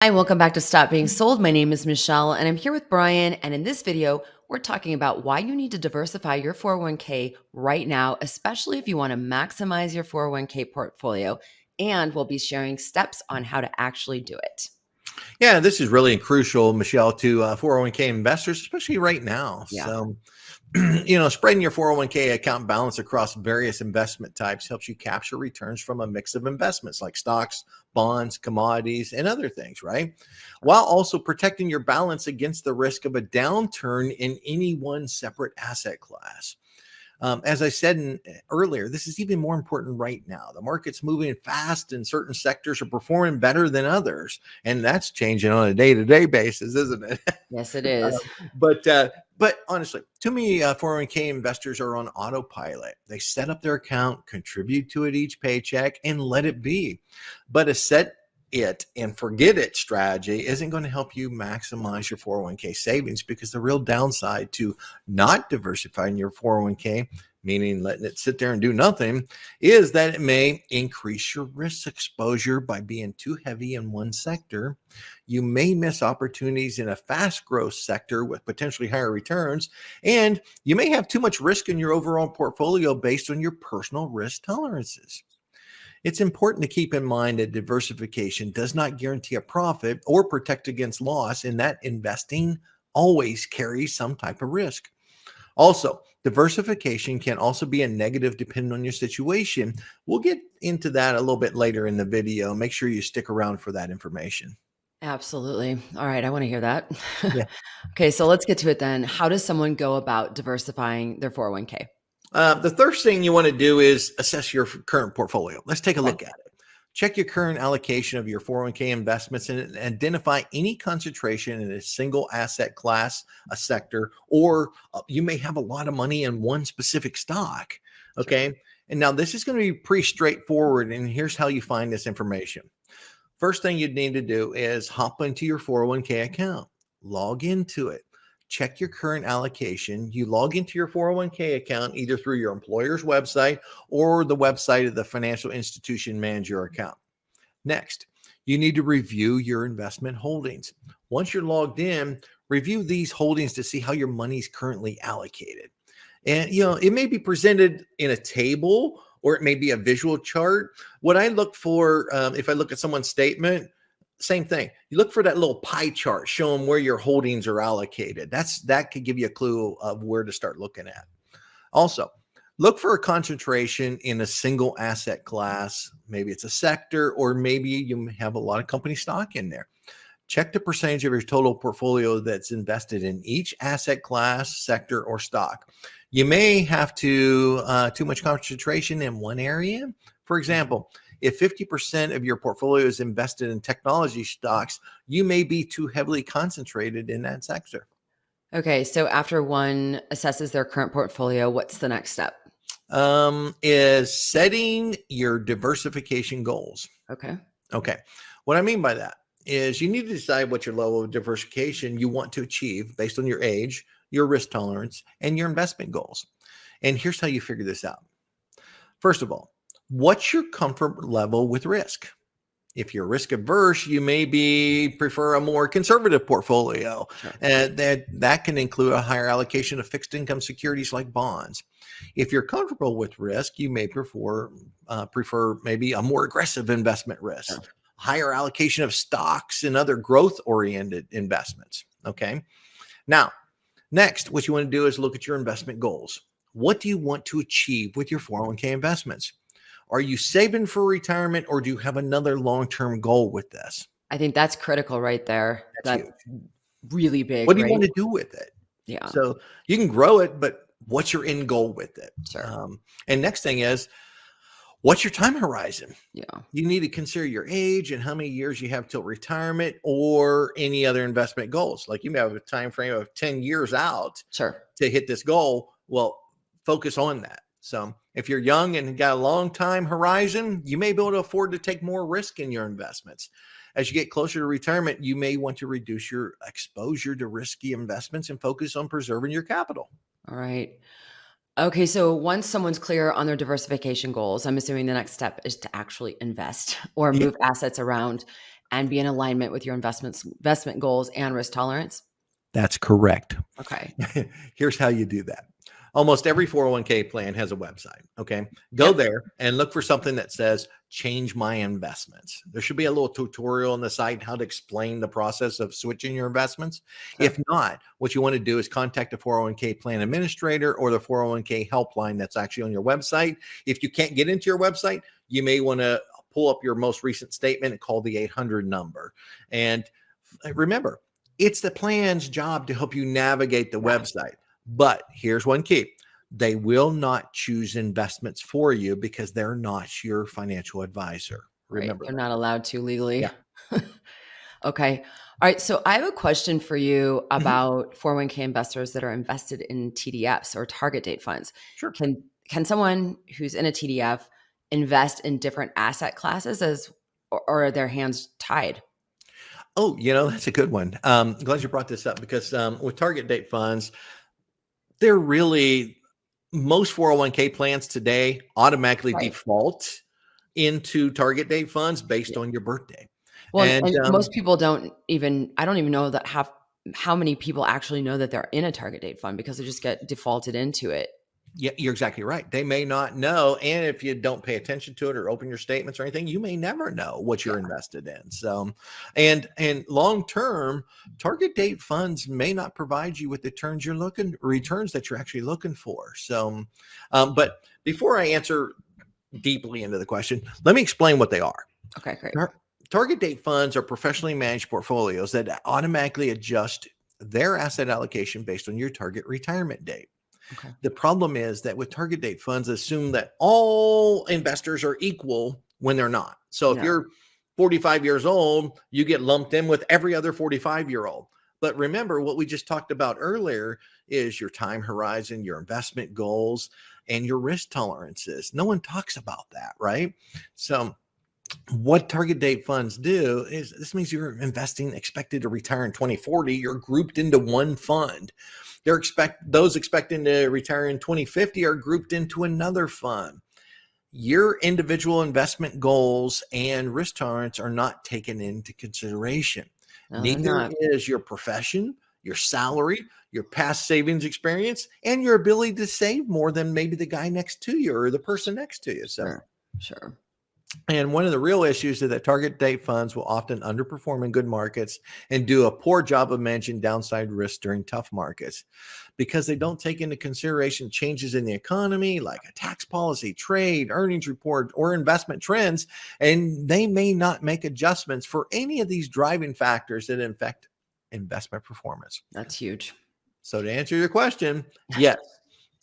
Hi, welcome back to Stop Being Sold. My name is Michelle and I'm here with Brian. And in this video, we're talking about why you need to diversify your 401k right now, especially if you want to maximize your 401k portfolio. And we'll be sharing steps on how to actually do it. Yeah, this is really crucial, Michelle, to 401k investors, especially right now. Yeah. Spreading your 401k account balance across various investment types helps you capture returns from a mix of investments like stocks, bonds, commodities, and other things, right? While also protecting your balance against the risk of a downturn in any one separate asset class. As I said earlier, this is even more important right now. The market's moving fast, and certain sectors are performing better than others, and that's changing on a day-to-day basis, isn't it? Yes, it Uh, is. but honestly, too many 401k investors are on autopilot. They set up their account, contribute to it each paycheck, and let it be. But a set it and forget it strategy isn't going to help you maximize your 401k savings, because the real downside to not diversifying your 401k, meaning letting it sit there and do nothing, is that it may increase your risk exposure by being too heavy in one sector. You may miss opportunities in a fast growth sector with potentially higher returns, and you may have too much risk in your overall portfolio based on your personal risk tolerances. It's important to keep in mind that diversification does not guarantee a profit or protect against loss, and that investing always carries some type of risk. Also, diversification can also be a negative depending on your situation. We'll get into that a little bit later in the video. Make sure you stick around for that information. Absolutely. All right. I want to hear that. Yeah. Okay. So let's get to it then. How does someone go about diversifying their 401k? The first thing you want to do is assess your current portfolio. Let's take a Okay. look at it. Check your current allocation of your 401k investments and identify any concentration in a single asset class, a sector, or you may have a lot of money in one specific stock. Sure. Okay. And now this is going to be pretty straightforward. And here's how you find this information. First thing you'd need to do is hop into your 401k account, log into it, check your current allocation. You log into your 401k account either through your employer's website or the website of the financial institution manage your account. Next, you need to review your investment holdings. Once you're logged in, review these holdings to see how your money is currently allocated. And it may be presented in a table or it may be a visual chart. What I look for, if I look at someone's statement, same thing. You look for that little pie chart showing where your holdings are allocated. That could give you a clue of where to start looking at. Also, look for a concentration in a single asset class. Maybe it's a sector, or maybe you have a lot of company stock in there. Check the percentage of your total portfolio that's invested in each asset class, sector, or stock. You may have too much concentration in one area. For example, if 50% of your portfolio is invested in technology stocks, you may be too heavily concentrated in that sector. Okay. So after one assesses their current portfolio, what's the next step? Is setting your diversification goals. Okay. Okay. What I mean by that is you need to decide what your level of diversification you want to achieve based on your age, your risk tolerance, and your investment goals. And here's how you figure this out. First of all, what's your comfort level with risk? If you're risk averse, you maybe prefer a more conservative portfolio. Sure. That can include a higher allocation of fixed income securities like bonds. If you're comfortable with risk, you may prefer maybe a more aggressive investment risk, Sure. higher allocation of stocks and other growth oriented investments. Okay. Now, next, what you want to do is look at your investment goals. What do you want to achieve with your 401k investments? Are you saving for retirement, or do you have another long-term goal with this? I think that's critical right there. That's That's huge. really big, What do you right? want to do with it? Yeah. So you can grow it, but what's your end goal with it? Sure. And next thing is, what's your time horizon? Yeah. You need to consider your age and how many years you have till retirement, or any other investment goals. Like you may have a time frame of 10 years out Sure. to hit this goal. Well, focus on that. So if you're young and got a long time horizon, you may be able to afford to take more risk in your investments. As you get closer to retirement, you may want to reduce your exposure to risky investments and focus on preserving your capital. All right. Okay. So once someone's clear on their diversification goals, I'm assuming the next step is to actually invest or Yeah. move assets around. and be in alignment with your investment goals and risk tolerance? That's correct. Okay. Here's how you do that. Almost every 401k plan has a website. Okay. Go Yep. there and look for something that says change my investments. There should be a little tutorial on the site how to explain the process of switching your investments. Sure. If not, what you want to do is contact a 401k plan administrator or the 401k helpline that's actually on your website. If you can't get into your website, you may want to pull up your most recent statement and call the 800 number. And remember, it's the plan's job to help you navigate the Yeah. website. But here's one key. They will not choose investments for you because they're not your financial advisor. Right. Remember They're that. not allowed to legally. Yeah. Okay. All right. So I have a question for you Mhm. about 401k investors that are invested in TDFs or target date funds. Sure. Can someone who's in a TDF invest in different asset classes or are their hands tied? Oh, that's a good one. Glad you brought this up because with target date funds, they're really most 401k plans today automatically Right. default into target date funds based Yeah. on your birthday. Well, And and most people I don't even know that how many people actually know that they're in a target date fund because they just get defaulted into it. yeah, you're exactly right. They may not know. And if you don't pay attention to it or open your statements or anything, you may never know what Yeah. you're invested in. So, and long term, target date funds may not provide you with the returns that you're actually looking for. So, but before I answer deeply into the question, let me explain what they are. Okay, great. Tar- Target date funds are professionally managed portfolios that automatically adjust their asset allocation based on your target retirement date. Okay. The problem is that with target date funds, assume that all investors are equal when they're not. So if No. you're 45 years old, you get lumped in with every other 45-year-old. But remember, what we just talked about earlier is your time horizon, your investment goals, and your risk tolerances. No one talks about that, right? So what target date funds do is this means you're investing expected to retire in 2040. You're grouped into one fund. Those expecting to retire in 2050 are grouped into another fund. Your individual investment goals and risk tolerance are not taken into consideration. No, they're Neither not. is your profession, your salary, your past savings experience, and your ability to save more than maybe the guy next to you or the person next to you. So Sure. Sure. and one of the real issues is that target date funds will often underperform in good markets and do a poor job of managing downside risk during tough markets because they don't take into consideration changes in the economy like a tax policy, trade, earnings report, or investment trends. And they may not make adjustments for any of these driving factors that affect investment performance. That's huge. So, to answer your question, yes,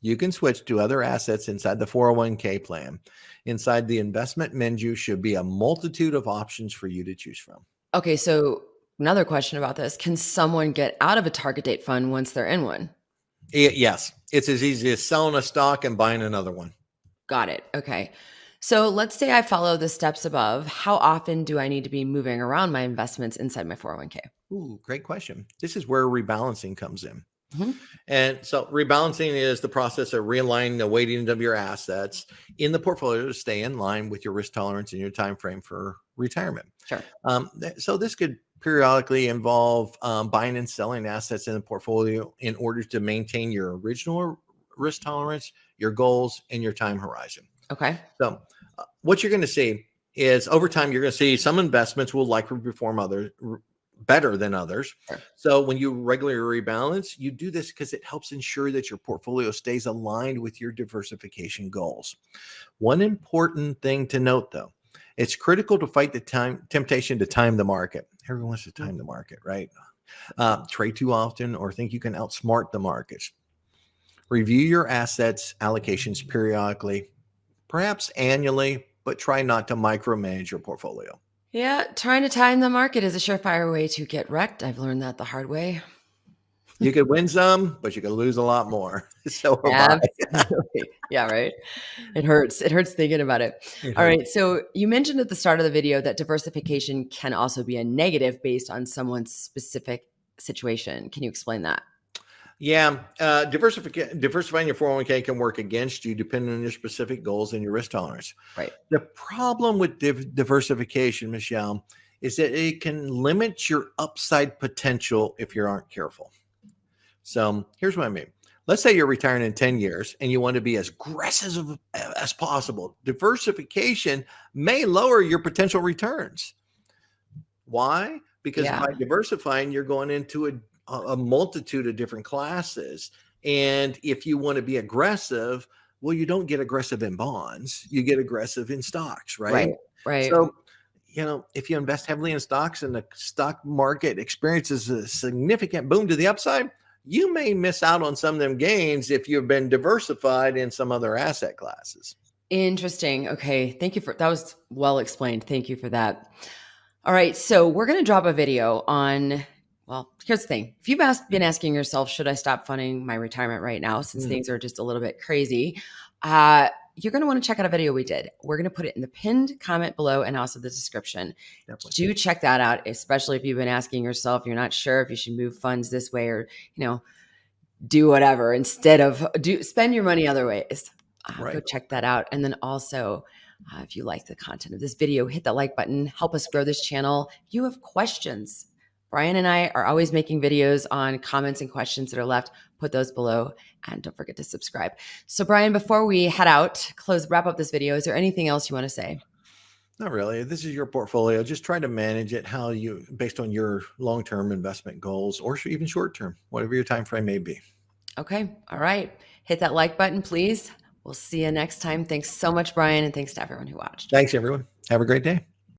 you can switch to other assets inside the 401k plan. Inside the investment menu should be a multitude of options for you to choose from. Okay, so another question about this. Can someone get out of a target date fund once they're in one? Yes, it's as easy as selling a stock and buying another one. Got it. Okay. So let's say I follow the steps above. How often do I need to be moving around my investments inside my 401k? Ooh, great question. This is where rebalancing comes in. Mhm. And so rebalancing is the process of realigning the weighting of your assets in the portfolio to stay in line with your risk tolerance and your time frame for retirement. Sure. So this could periodically involve buying and selling assets in the portfolio in order to maintain your original risk tolerance, your goals, and your time horizon. Okay. So what you're going to see is over time, you're going to see some investments will likely perform better than others. Sure. So when you regularly rebalance, you do this because it helps ensure that your portfolio stays aligned with your diversification goals. One important thing to note, though, it's critical to fight the temptation to time the market. Everyone wants to time the market, right? Trade too often or think you can outsmart the markets. Review your assets allocations periodically, perhaps annually, but try not to micromanage your portfolio. Yeah, trying to time the market is a surefire way to get wrecked. I've learned that the hard way. You could win some, but you could lose a lot more. So have I. Absolutely. Yeah, right. It hurts. It hurts thinking about it. It All hurts. right. So you mentioned at the start of the video that diversification can also be a negative based on someone's specific situation. Can you explain that? Yeah, diversifying your 401k can work against you depending on your specific goals and your risk tolerance. Right. The problem with diversification, Michelle, is that it can limit your upside potential if you aren't careful. So here's what I mean. Let's say you're retiring in 10 years and you want to be as aggressive as possible. Diversification may lower your potential returns. Why? Because Yeah. by diversifying, you're going into a multitude of different classes. And if you want to be aggressive, well, you don't get aggressive in bonds, you get aggressive in stocks, right? Right. Right. So, if you invest heavily in stocks and the stock market experiences a significant boom to the upside, you may miss out on some of them gains if you've been diversified in some other asset classes. Interesting. Okay. Thank you for that. Was well explained. Thank you for that. All right. So we're going to drop a video on, well, here's the thing. If you've been asking yourself, should I stop funding my retirement right now since things are just a little bit crazy? You're going to want to check out a video we did. We're going to put it in the pinned comment below and also the description. Definitely. Do check that out, especially if you've been asking yourself, you're not sure if you should move funds this way or, do whatever instead of spend your money other ways. Go Right. check that out. And then also, if you like the content of this video, hit that like button, help us grow this channel. If you have questions, Brian and I are always making videos on comments and questions that are left. Put those below and don't forget to subscribe. So Brian, before we head out, wrap up this video, is there anything else you want to say? Not really. This is your portfolio. Just try to manage it based on your long-term investment goals or even short-term, whatever your time frame may be. Okay. All right. Hit that like button, please. We'll see you next time. Thanks so much, Brian, and thanks to everyone who watched. Thanks, everyone. Have a great day.